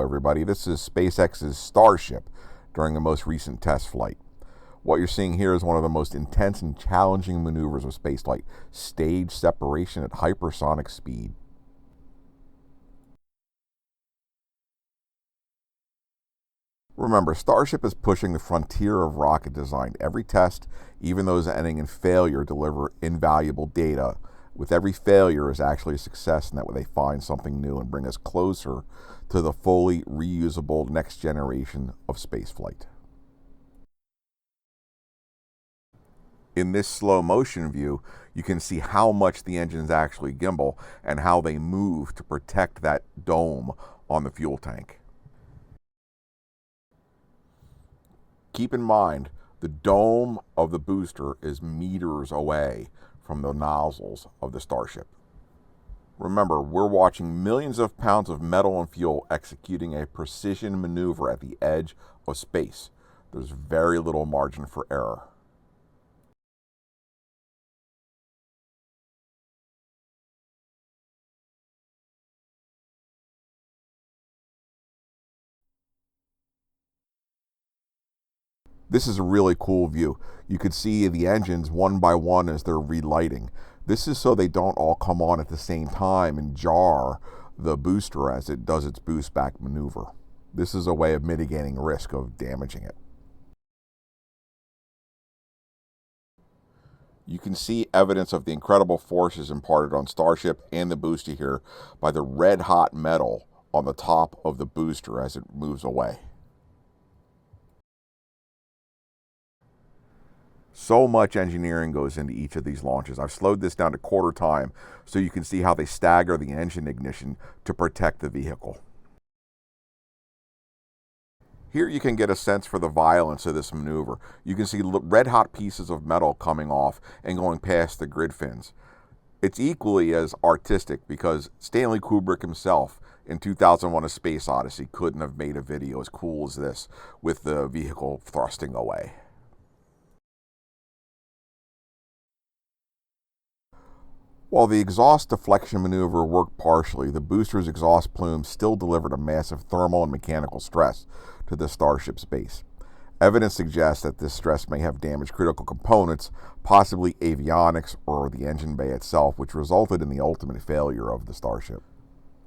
everybody. This is SpaceX's Starship during the most recent test flight. What you're seeing here is one of the most intense and challenging maneuvers of spaceflight: stage separation at hypersonic speed. Remember, Starship is pushing the frontier of rocket design. Every test, even those ending in failure, deliver invaluable data. With every failure is actually a success in that they find something new and bring us closer to the fully reusable next generation of spaceflight. In this slow motion view, you can see how much the engines actually gimbal and how they move to protect that dome on the fuel tank. Keep in mind, the dome of the booster is meters away from the nozzles of the Starship. Remember, we're watching millions of pounds of metal and fuel executing a precision maneuver at the edge of space. There's very little margin for error. This is a really cool view. You could see the engines one by one as they're relighting. This is so they don't all come on at the same time and jar the booster as it does its boost back maneuver. This is a way of mitigating risk of damaging it. You can see evidence of the incredible forces imparted on Starship and the booster here by the red hot metal on the top of the booster as it moves away. So much engineering goes into each of these launches. I've slowed this down to quarter time so you can see how they stagger the engine ignition to protect the vehicle. Here you can get a sense for the violence of this maneuver. You can see red hot pieces of metal coming off and going past the grid fins. It's equally as artistic because Stanley Kubrick himself in 2001: A Space Odyssey couldn't have made a video as cool as this with the vehicle thrusting away. While the exhaust deflection maneuver worked partially, the booster's exhaust plume still delivered a massive thermal and mechanical stress to the Starship's base. Evidence suggests that this stress may have damaged critical components, possibly avionics or the engine bay itself, which resulted in the ultimate failure of the Starship.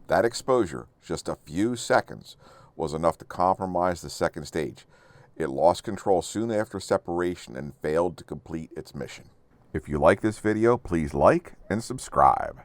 That exposure, just a few seconds, was enough to compromise the second stage. It lost control soon after separation and failed to complete its mission. If you like this video, please like and subscribe.